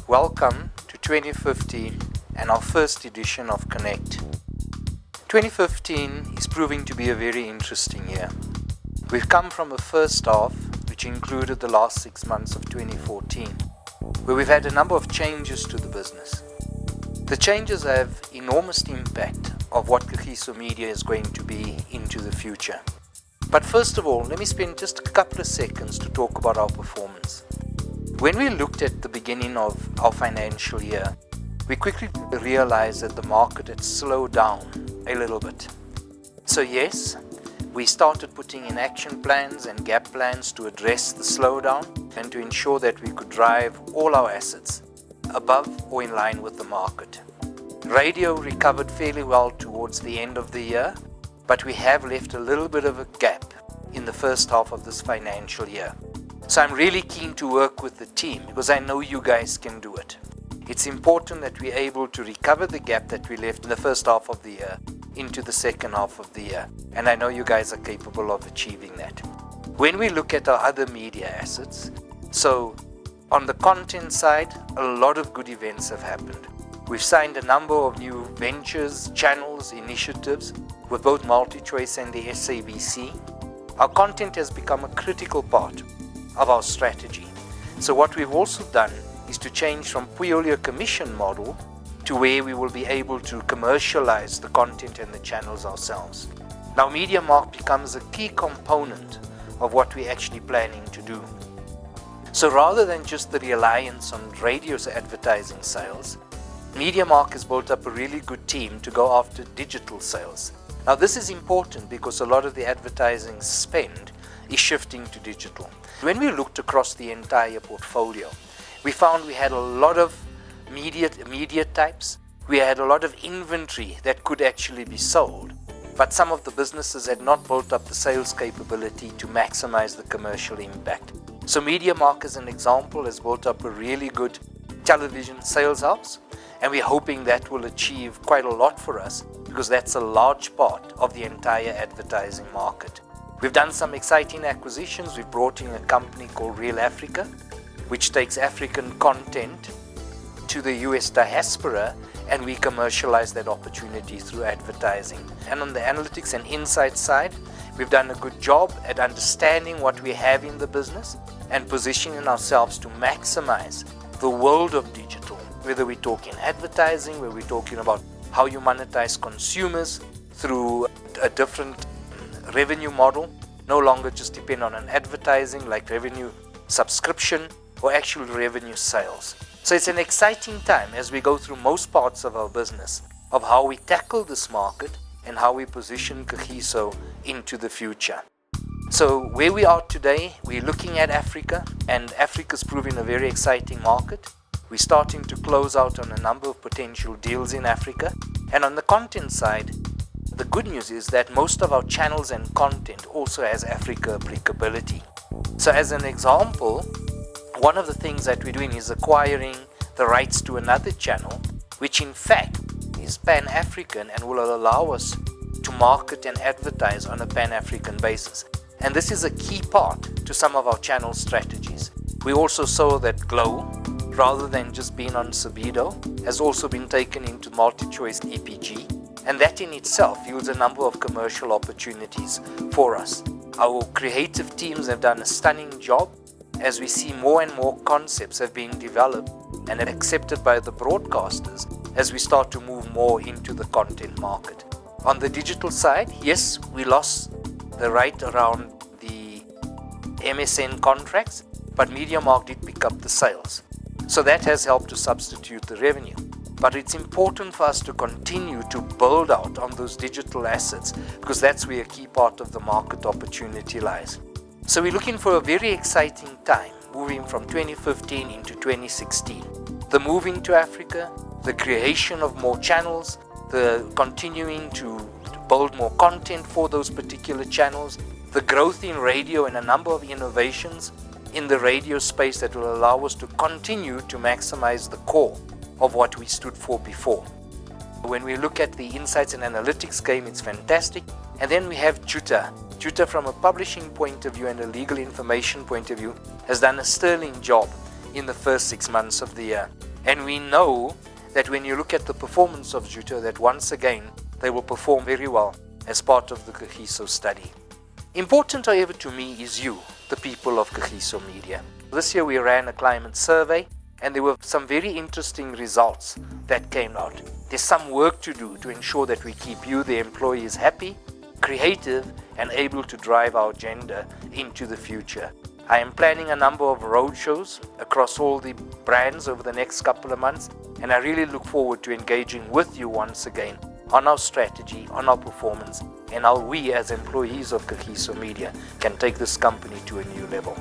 Welcome to 2015 and our first edition of Connect. 2015 is proving to be a very interesting year. We've come from a first half which included the last 6 months of 2014, where we've had a number of changes to the business. The changes have enormous impact of what Kagiso Media is going to be into the future. But first of all, let me spend just a couple of seconds to talk about our performance. When we looked at the beginning of our financial year, we quickly realized that the market had slowed down a little bit. So yes, we started putting in action plans and gap plans to address the slowdown and to ensure that we could drive all our assets above or in line with the market. Radio recovered fairly well towards the end of the year, but we have left a little bit of a gap in the first half of this financial year. So I'm really keen to work with the team because I know you guys can do it. It's important that we're able to recover the gap that we left in the first half of the year into the second half of the year. And I know you guys are capable of achieving that. When we look at our other media assets, so on the content side, a lot of good events have happened. We've signed a number of new ventures, channels, initiatives with both MultiChoice and the SABC. Our content has become a critical part of our strategy. So what we've also done is to change from purely a commission model to where we will be able to commercialize the content and the channels ourselves. Now MediaMarkt becomes a key component of what we're actually planning to do. So rather than just the reliance on radio's advertising sales, MediaMarkt has built up a really good team to go after digital sales. Now this is important because a lot of the advertising spend is shifting to digital. When we looked across the entire portfolio, we found we had a lot of media types. We had a lot of inventory that could actually be sold, but some of the businesses had not built up the sales capability to maximize the commercial impact. So MediaMarkt, as an example, has built up a really good television sales house, and we're hoping that will achieve quite a lot for us because that's a large part of the entire advertising market. We've done some exciting acquisitions. We've brought in a company called Real Africa, which takes African content to the US diaspora, and we commercialize that opportunity through advertising. And on the analytics and insights side, we've done a good job at understanding what we have in the business and positioning ourselves to maximize the world of digital, whether we're talking advertising, whether we're talking about how you monetize consumers through a different revenue model, no longer just depend on an advertising like revenue subscription or actual revenue sales. So it's an exciting time as we go through most parts of our business of how we tackle this market and how we position Kagiso into the future. So where we are today, we're looking at Africa, and Africa's proving a very exciting market. We're starting to close out on a number of potential deals in Africa. And on the content side, the good news is that most of our channels and content also has Africa applicability. So as an example, one of the things that we're doing is acquiring the rights to another channel, which in fact is Pan-African and will allow us to market and advertise on a Pan-African basis. And this is a key part to some of our channel strategies. We also saw that Glow, rather than just being on Sabido, has also been taken into MultiChoice EPG. And that in itself yields a number of commercial opportunities for us. Our creative teams have done a stunning job as we see more and more concepts have been developed and accepted by the broadcasters as we start to move more into the content market. On the digital side, yes, we lost the right around the MSN contracts, but MediaMarkt did pick up the sales. So that has helped to substitute the revenue. But it's important for us to continue to build out on those digital assets because that's where a key part of the market opportunity lies. So we're looking for a very exciting time, moving from 2015 into 2016. The move into Africa, the creation of more channels, the continuing to build more content for those particular channels, the growth in radio and a number of innovations in the radio space that will allow us to continue to maximize the core of what we stood for before. When we look at the insights and analytics game, it's fantastic. And then we have Juta. Juta, from a publishing point of view and a legal information point of view, has done a sterling job in the first 6 months of the year. And we know that when you look at the performance of Juto, that once again, they will perform very well as part of the Kagiso study. Important, however, to me is you, the people of Kagiso Media. This year we ran a climate survey and there were some very interesting results that came out. There's some work to do to ensure that we keep you, the employees, happy, creative and able to drive our agenda into the future. I am planning a number of roadshows across all the brands over the next couple of months, and I really look forward to engaging with you once again on our strategy, on our performance, and how we as employees of Kagiso Media can take this company to a new level.